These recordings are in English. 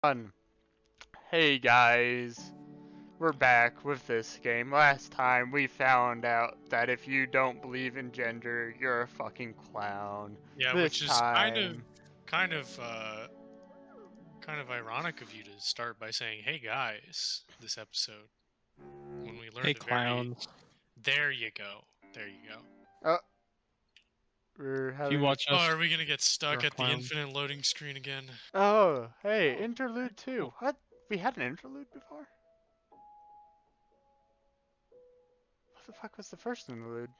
Fun. Hey guys, we're back with this game. Last time we found out that if you don't believe in gender, you're a fucking clown. Yeah, This which is time, kind of, uh, kind of ironic of you to start by saying, "Hey guys," this episode when we Hey, learned a very. clowns. There you go. There you go. oh, we're If you having. watch Oh, us, are we gonna get you're stuck a at the clown. infinite loading screen again? Oh, hey, interlude 2. What? We had an interlude before? What the fuck was the first interlude?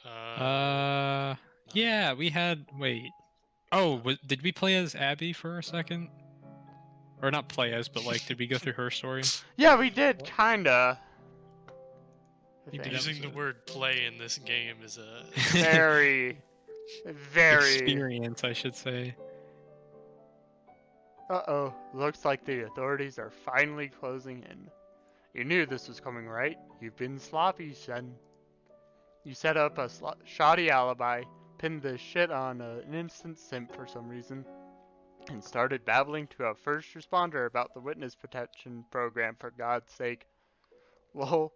No. Yeah, we had. Wait. Oh, did we play as Abby for a second? Or not play as, but like, did we go through her story? Yeah, we did, kinda. I You think. did. Using the word "play" in this game is a Very, very. Experience, I should say. Uh-oh, looks like the authorities are finally closing in. You knew this was coming, right? You've been sloppy, Shen. You set up a shoddy alibi, pinned the shit on an instant simp for some reason, and started babbling to a first responder about the witness protection program for God's sake. Well,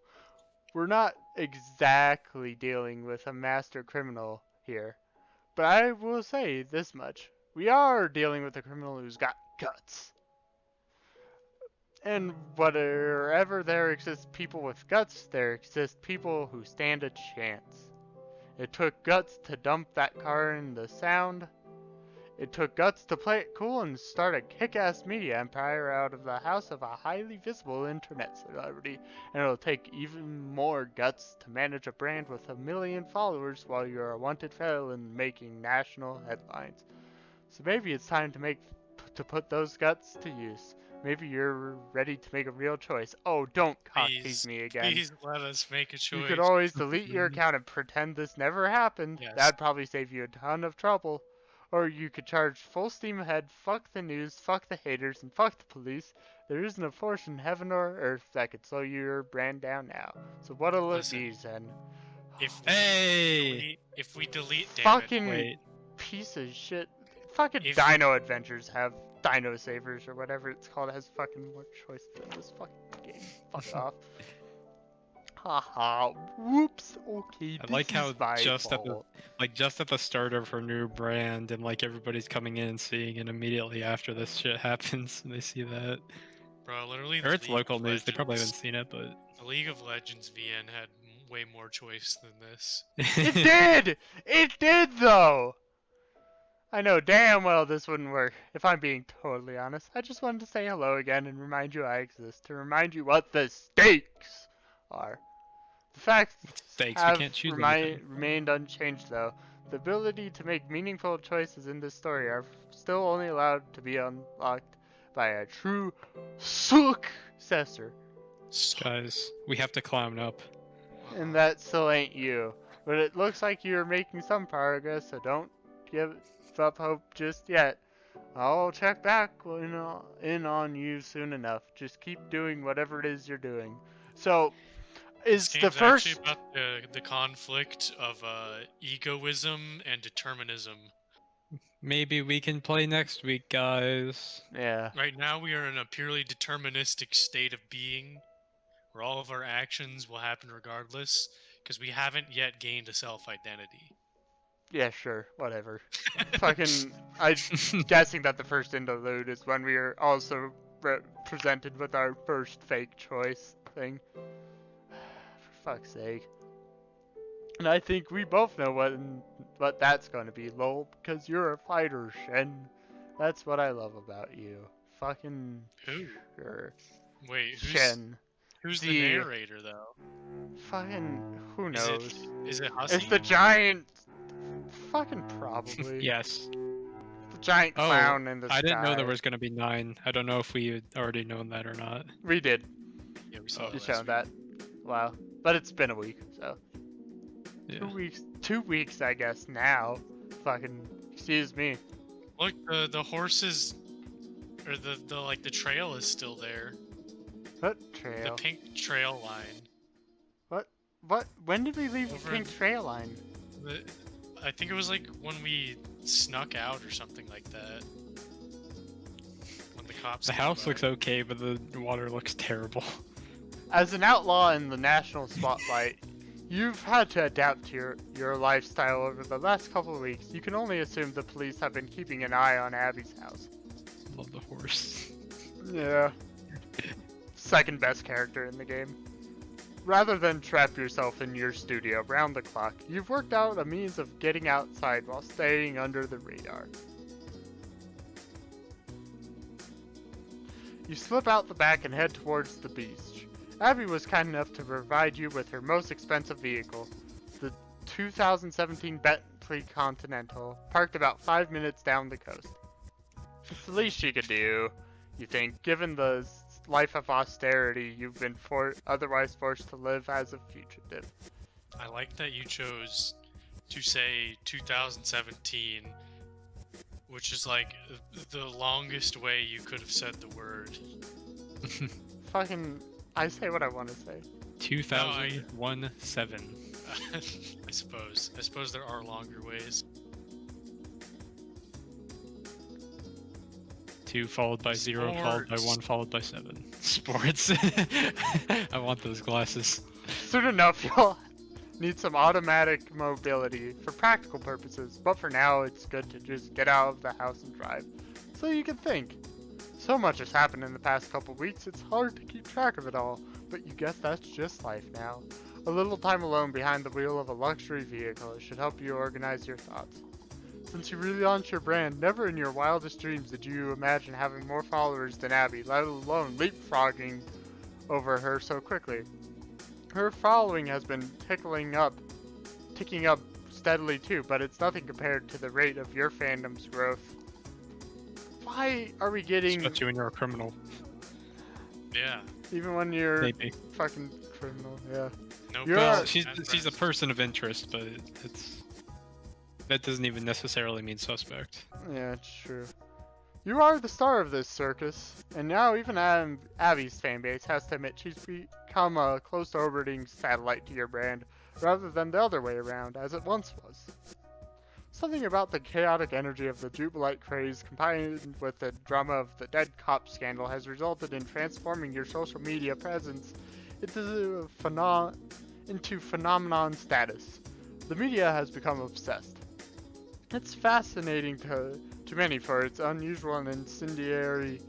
we're not exactly dealing with a master criminal here, but I will say this much. We are dealing with a criminal who's got guts. And wherever there exist people with guts, there exist people who stand a chance. It took guts to dump that car in the sound. It took guts to play it cool and start a kick-ass media empire out of the house of a highly visible internet celebrity. And it'll take even more guts to manage a brand with 1 million followers while you're a wanted felon making national headlines. So maybe it's time to put those guts to use. Maybe you're ready to make a real choice. Oh, don't cock tease me again. Please let us make a choice. You could always delete your account and pretend this never happened. Yes. That'd probably save you a ton of trouble. Or you could charge full steam ahead, fuck the news, fuck the haters, and fuck the police. There isn't a force in heaven or earth that could slow your brand down now. So what'll it be, Zen? If we delete, fucking Wait. piece of shit. Fucking If- Dino Adventures have Dino Savers or whatever it's called. It has fucking more choice than this fucking game. Fuck off. Haha. Whoops. Okay. I like how just fault. at the start of her new brand, and like everybody's coming in and seeing, and immediately after this shit happens, and they see that. Bro, literally. Or it's local news. They probably haven't seen it, but The League of Legends VN had way more choice than this. It did! It did though! I know damn well this wouldn't work, if I'm being totally honest. I just wanted to say hello again and remind you I exist, to remind you what the stakes are. The facts Stakes, we have can't choose anything. remained unchanged though. The ability to make meaningful choices in this story are still only allowed to be unlocked by a true successor. guys, we have to climb up. And that still ain't you. But it looks like you're making some progress, so don't give up hope just yet. I'll check back in on you soon enough. Just keep doing whatever it is you're doing. So, is This the game's first... actually about the conflict of egoism and determinism. Maybe we can play next week, guys. Yeah. Right now we are in a purely deterministic state of being, where all of our actions will happen regardless, because we haven't yet gained a self-identity. Yeah, sure. Whatever. Fucking... I'm guessing that the first interlude is when we are also presented with our first fake choice thing. For fuck's sake. And I think we both know what that's going to be, lol, because you're a fighter, Shen. That's what I love about you. Fucking Who? sure. Wait, Shen. who's the the- narrator though? Fucking who Is knows? Is it Hussey? It's the giant. Fucking probably. Yes. The giant Oh, clown in the sky. I didn't know there was going to be 9. I don't know if we had already known that or not. We did. Yeah, we saw it You last found week. that. Wow. But it's been a week, so. Yeah. 2 weeks. 2 weeks, I guess, now. Fucking. Excuse me. Look, the horses, or the trail is still there. What trail? The pink trail line. What? When did we leave Over the pink trail line? I think it was like when we snuck out or something like that. When the cops. The house looks okay, but the water looks terrible. As an outlaw in the national spotlight, you've had to adapt to your lifestyle over the last couple of weeks. You can only assume the police have been keeping an eye on Abby's house. Love the horse. Yeah. Second best character in the game. Rather than trap yourself in your studio round the clock, you've worked out a means of getting outside while staying under the radar. You slip out the back and head towards the beach. Abby was kind enough to provide you with her most expensive vehicle, the 2017 Bentley Continental, parked about 5 minutes down the coast. It's the least she could do, you think, given the life of austerity you've been otherwise forced to live as a fugitive. I like that you chose to say 2017, which is like the longest way you could have said the word. Fucking, I say what I want to say. 2017. I suppose there are longer ways. 2 followed by 0 followed by 1 followed by 7. Sports. I want those glasses. Soon enough, you'll need some automatic mobility for practical purposes, but for now, it's good to just get out of the house and drive, so you can think. So much has happened in the past couple weeks, it's hard to keep track of it all, but you guess that's just life now. A little time alone behind the wheel of a luxury vehicle should help you organize your thoughts. Since you relaunched your brand, never in your wildest dreams did you imagine having more followers than Abby, let alone leapfrogging over her so quickly. Her following has been ticking up steadily too, but it's nothing compared to the rate of your fandom's growth. Why are we getting... Especially when you're a criminal. Yeah. Even when you're Maybe. fucking criminal, yeah. No. Well, she's a person of interest, but that doesn't even necessarily mean suspect. Yeah, it's true. You are the star of this circus, and now even Abby's fanbase has to admit she's become a close orbiting satellite to your brand, rather than the other way around, as it once was. Something about the chaotic energy of the Jubilite craze combined with the drama of the dead cop scandal has resulted in transforming your social media presence into phenomenon status. The media has become obsessed. It's fascinating to many for its unusual and incendiary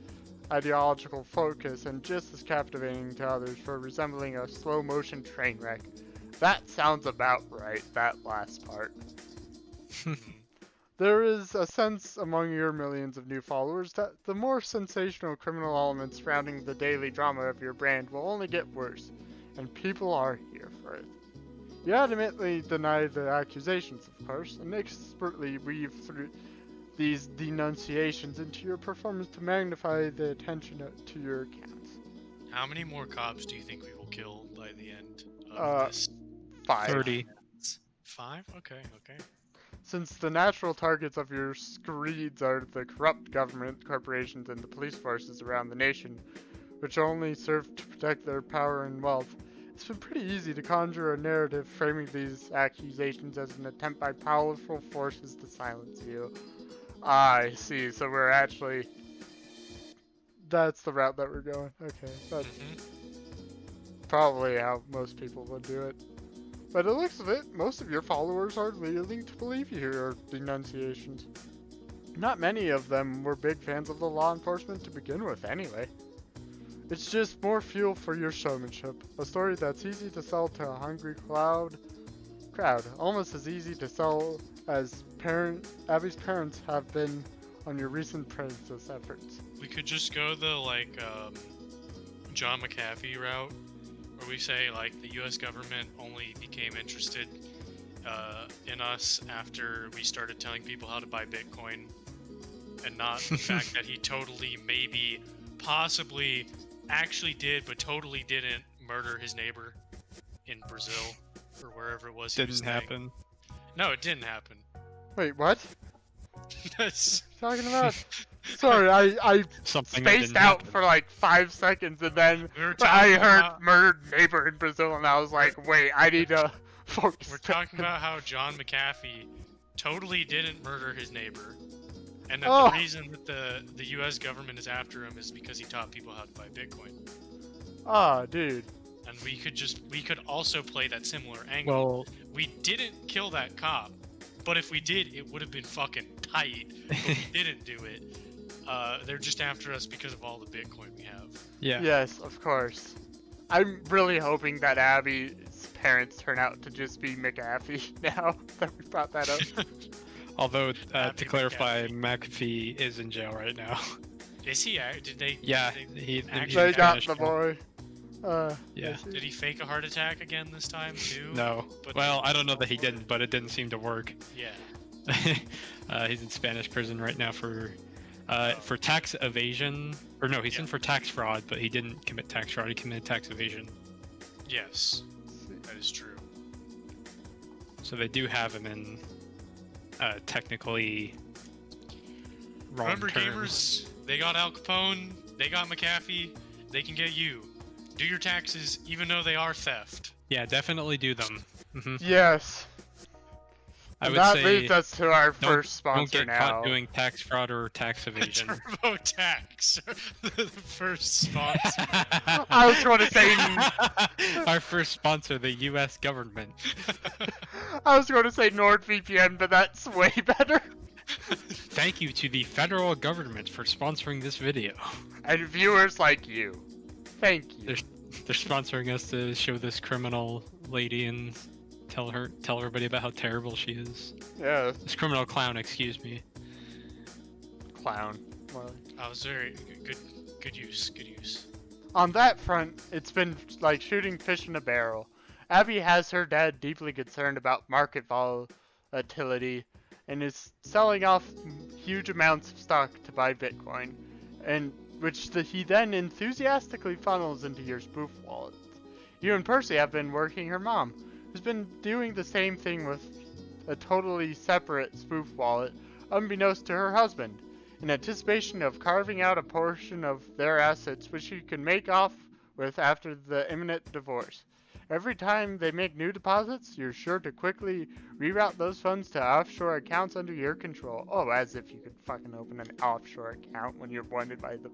ideological focus, and just as captivating to others for resembling a slow-motion train wreck. That sounds about right, that last part. There is a sense among your millions of new followers that the more sensational criminal elements surrounding the daily drama of your brand will only get worse, and people are here for it. You adamantly deny the accusations, of course, and expertly weave through these denunciations into your performance to magnify the attention to your accounts. How many more cops do you think we will kill by the end of this? 5. 30. 5? Okay. Since the natural targets of your screeds are the corrupt government, corporations, and the police forces around the nation, which only serve to protect their power and wealth, it's been pretty easy to conjure a narrative framing these accusations as an attempt by powerful forces to silence you. I see, so we're actually... That's the route that we're going. Okay, that's probably how most people would do it. But it looks of it, most of your followers are willing to believe your denunciations. Not many of them were big fans of the law enforcement to begin with anyway. It's just more fuel for your showmanship. A story that's easy to sell to a hungry crowd. Almost as easy to sell as Abby's parents have been on your recent Princess efforts. We could just go the John McAfee route, where we say the U.S. government only became interested in us after we started telling people how to buy Bitcoin, and not the fact that he totally, maybe, possibly, actually did, but totally didn't murder his neighbor in Brazil or wherever it was. Didn't happen. No, it didn't happen. Wait, what? That's Talking about? Sorry, I Something spaced out for 5 seconds, and then I heard murdered neighbor in Brazil, and I was like, wait, I need to focus. We're talking about how John McAfee totally didn't murder his neighbor, And that Oh. the reason that the U.S. government is after him is because he taught people how to buy Bitcoin. Oh, dude. And we could also play that similar angle. Well, We didn't kill that cop, but if we did, it would have been fucking tight. But we didn't do it. They're just after us because of all the Bitcoin we have. yeah. Yes, of course. I'm really hoping that Abby's parents turn out to just be McAfee now that we brought that up. Although, Happy to clarify, McAfee is in jail right now. Is he? Did they? Yeah, Did he They got finished the now. boy. Yeah. Did he fake a heart attack again this time too? No. But Well, I don't know that he didn't, but it didn't seem to work. Yeah. He's in Spanish prison right now for tax evasion. Or no, he's in for tax fraud, but he didn't commit tax fraud. He committed tax evasion. Yes, that is true. So they do have him in technically wrong Remember, terms. gamers? They got Al Capone. They got McAfee. They can get you. Do your taxes, even though they are theft. Yeah, definitely do them. Hmm. Yes. I And would that say leads us to our don't- first don't sponsor get now. caught doing tax fraud or tax evasion. TurboTax, the first sponsor. I was going to say, Our first sponsor, the U.S. government. NordVPN, but that's way better. Thank you to the federal government for sponsoring this video. And viewers like you. Thank you. They're sponsoring us to show this criminal lady and tell everybody about how terrible she is. Yeah, This criminal clown, excuse me. clown. More like- I was very good use. Good use. On that front, it's been like shooting fish in a barrel. Abby has her dad deeply concerned about market volatility and is selling off huge amounts of stock to buy Bitcoin, and he then enthusiastically funnels into your spoof wallets. You and Percy have been working her mom, who's been doing the same thing with a totally separate spoof wallet, unbeknownst to her husband, in anticipation of carving out a portion of their assets which she can make off with after the imminent divorce. Every time they make new deposits, you're sure to quickly reroute those funds to offshore accounts under your control. Oh, as if you could fucking open an offshore account when you're appointed by the...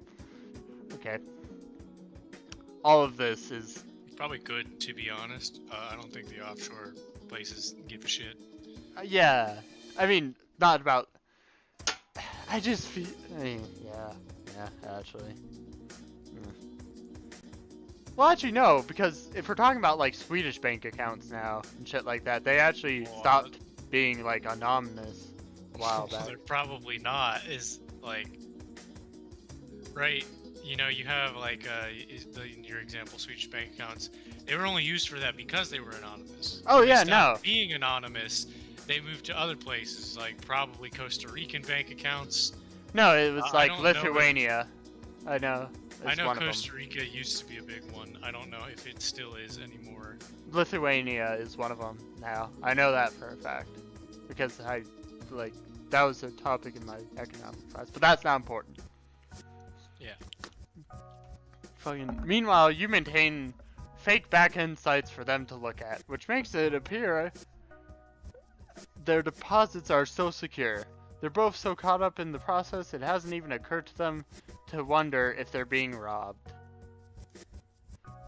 Okay. All of this is... Probably good, to be honest. I don't think the offshore places give a shit. yeah. I mean, not about... I just feel... yeah, actually. Well, actually, no, because if we're talking about, like, Swedish bank accounts now and shit like that, they actually Well, stopped being, like, anonymous a while back. They're probably not. Is like, right? You know, you have like in your example, Swedish bank accounts. They were only used for that because they were anonymous. Oh, When they yeah, stopped no. being anonymous, they moved to other places, like probably Costa Rican bank accounts. No, it was, I like, don't know if- Lithuania. I know. I It's know one Costa of Rica used to be a big one. I don't know if it still is anymore. them. Lithuania is one of them now. I know that for a fact. Because that was a topic in my economics class. But that's not important. Yeah. Fucking. Meanwhile, you maintain fake backend sites for them to look at, which makes it appear their deposits are so secure. They're both so caught up in the process, it hasn't even occurred to them to wonder if they're being robbed.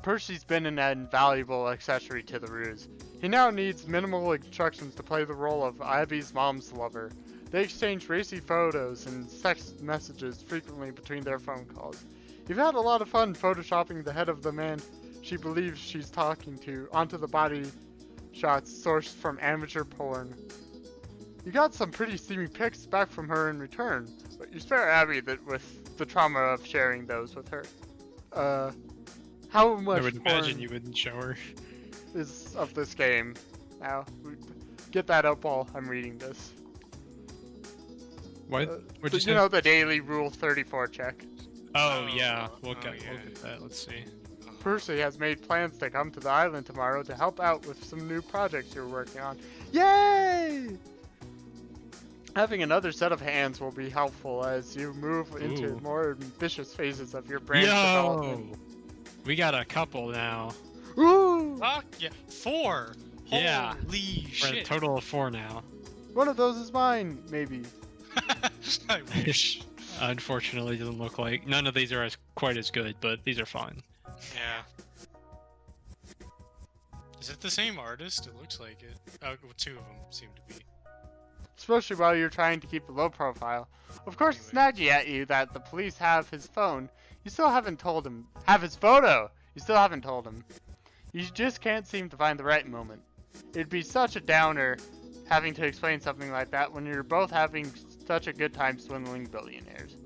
Percy's been an invaluable accessory to the ruse. He now needs minimal instructions to play the role of Abby's mom's lover. They exchange racy photos and sex messages frequently between their phone calls. You've had a lot of fun photoshopping the head of the man she believes she's talking to onto the body shots sourced from amateur porn. You got some pretty steamy pics back from her in return, but you spare Abby with the trauma of sharing those with her. How much I would porn imagine you wouldn't show her. is of this game now? Get that up while I'm reading this. What? What'd you say? You know, the daily Rule 34 check. Oh yeah, we'll oh, get yeah. that. Let's see. Percy has made plans to come to the island tomorrow to help out with some new projects you're working on. Yay! Having another set of hands will be helpful as you move into Ooh. more ambitious phases of your brand development. We got a couple now. Ooh! Fuck yeah, 4. Yeah. Holy We're at a shit. total of 4 now. One of those is mine, maybe. I wish. Unfortunately, it doesn't look like none of these are quite as good, but these are fun. Yeah. Is it the same artist? It looks like it. Oh, well, two of them seem to be. Especially while you're trying to keep a low profile. Of course, it's nagging at you that the police have his phone. You still haven't told him. Have his photo! You still haven't told him. You just can't seem to find the right moment. It'd be such a downer having to explain something like that when you're both having such a good time swindling billionaires.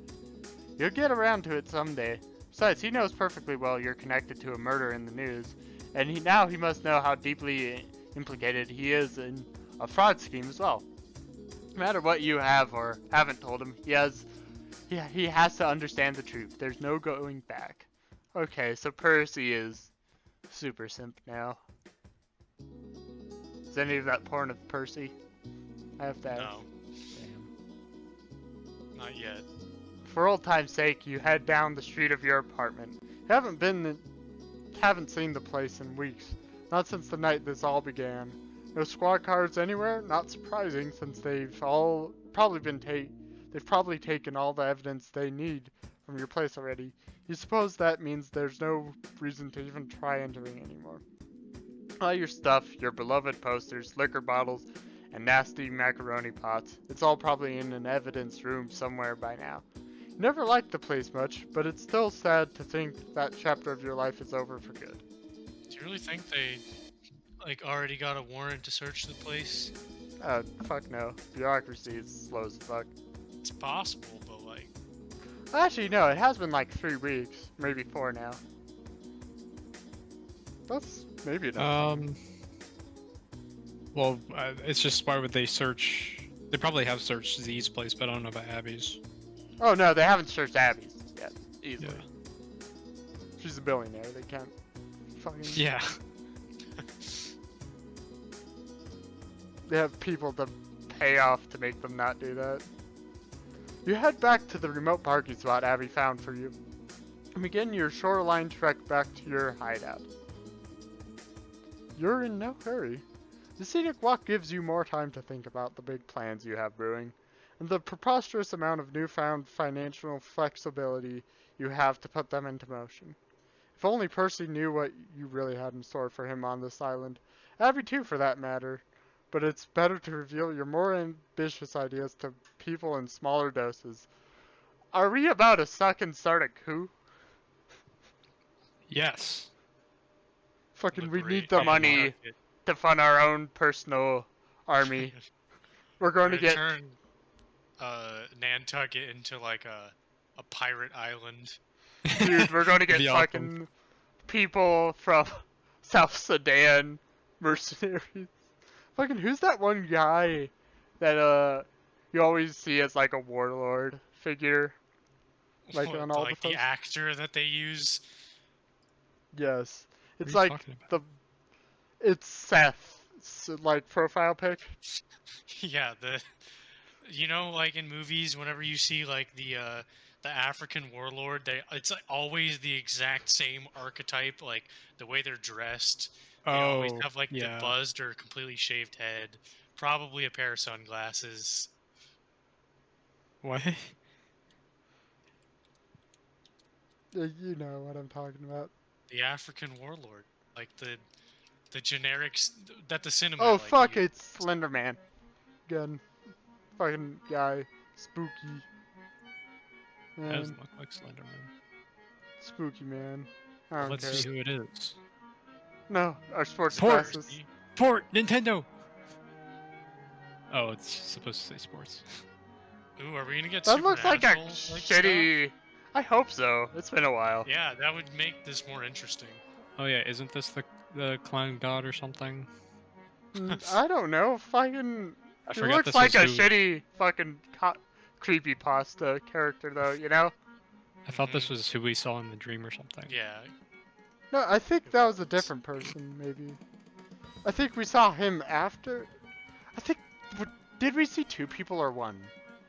You'll get around to it someday. Besides, he knows perfectly well you're connected to a murder in the news, and now he must know how deeply implicated he is in a fraud scheme as well. No matter what you have or haven't told him, he has to understand the truth. There's no going back. Okay, so Percy is super simp now. Is any of that porn of Percy? I have to ask. No. Damn. Not yet. For old time's sake, you head down the street of your apartment. You haven't seen the place in weeks. Not since the night this all began. No squad cars anywhere? Not surprising, since they've probably taken all the evidence they need from your place already. You suppose that means there's no reason to even try entering anymore. All your stuff, your beloved posters, liquor bottles, and nasty macaroni pots, it's all probably in an evidence room somewhere by now. You never liked the place much, but it's still sad to think that chapter of your life is over for good. Do you really think they, like, already got a warrant to search the place? Fuck no. Bureaucracy is slow as fuck. It's possible, but like... Actually, no, it has been like 3 weeks. Maybe 4 now. That's maybe enough. Well, it's just why would they search? They probably have searched Z's place, but I don't know about Abby's. Oh no, they haven't searched Abby's yet. Easily. Yeah. She's a billionaire. They can't fucking... Yeah. They have people to pay off to make them not do that. You head back to the remote parking spot Abby found for you, and begin your shoreline trek back to your hideout. You're in no hurry. The scenic walk gives you more time to think about the big plans you have brewing, and the preposterous amount of newfound financial flexibility you have to put them into motion. If only Percy knew what you really had in store for him on this island. Abby too, for that matter. But it's better to reveal your more ambitious ideas to people in smaller doses. Are we about to suck and start a coup? Yes. Fucking, we Liberate need the the money market. to fund our own personal army. We're going to get... turn Nantucket into like a pirate island. Dude, we're going to get Be fucking people from South Sudan, mercenaries. Fucking, who's that one guy that you always see as like a warlord figure? Like What, on all like the the actor that they use. Yes. What It's are you like talking about? it's Seth's like profile pic. Yeah, you know, like in movies, whenever you see like the African warlord, it's like always the exact same archetype, like the way they're dressed. They always have like the buzzed or completely shaved head, probably a pair of sunglasses. What? You know what I'm talking about. The African warlord, like the generics that the cinema. Oh like, fuck, used. it's Slender Man. Again. Fucking guy. Spooky. That Man. doesn't look like Slenderman. Spooky man. I don't Let's care. see who it is. No, our sports Port! glasses. Port! Nintendo! Oh, it's supposed to say sports. Ooh, are we gonna get That looks like a Supernatural, shitty... I hope so. It's been a while. Yeah, that would make this more interesting. Oh yeah, isn't this the clown god or something? I don't know. Fucking... I He forgot looks this like was a who... shitty fucking creepypasta character though, you know? I thought this was who we saw in the dream or something. Yeah. No, I think that was a different person, maybe. I think we saw him after... I think... Did we see 2 people or 1?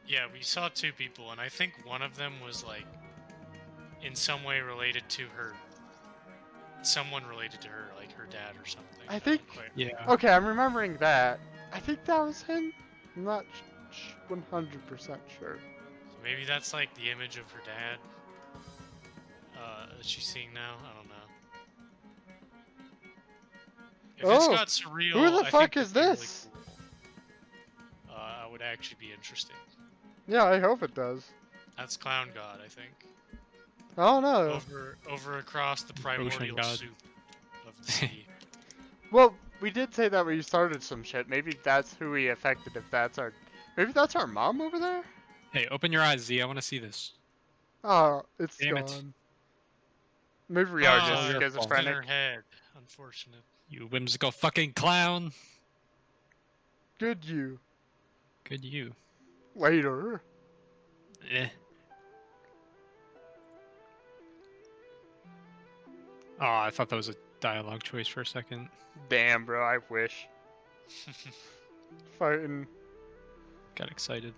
Yeah, we saw 2 people, and I think one of them was like in some way related to her. Someone related to her, like her dad or something. I think- don't quite Yeah. remember. Okay, I'm remembering that. I think that was him. I'm not 100% sure. Maybe that's like the image of her dad. That she's seeing now. I don't know. If it's Oh, got surreal, who the I fuck think is that'd be this? really cool. I would actually be interesting. Yeah, I hope it does. That's Clown God, I think. I don't know. Over across the primordial God. soup of the sea. Well, we did say that we started some shit. Maybe that's who we affected. If that's our, maybe that's our mom over there. Hey, open your eyes, Z. I want to see this. Oh, it's Damn it. gone. Maybe we are just your fault. It's in schizophrenic. her head. Unfortunate. You whimsical fucking clown. Good you. Good you. Later. Eh. Oh, I thought that was a dialogue choice for a second. Damn, bro. I wish. Fighting. Got excited.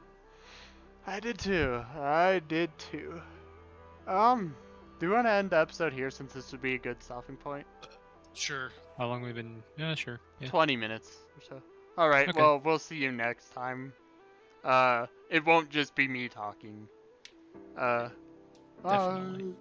I did too. I did too. Do you want to end the episode here since this would be a good stopping point? Sure. How long we've been? Yeah, sure. Yeah. 20 minutes or so. All right. Okay. Well, we'll see you next time. It won't just be me talking. Bye. Definitely.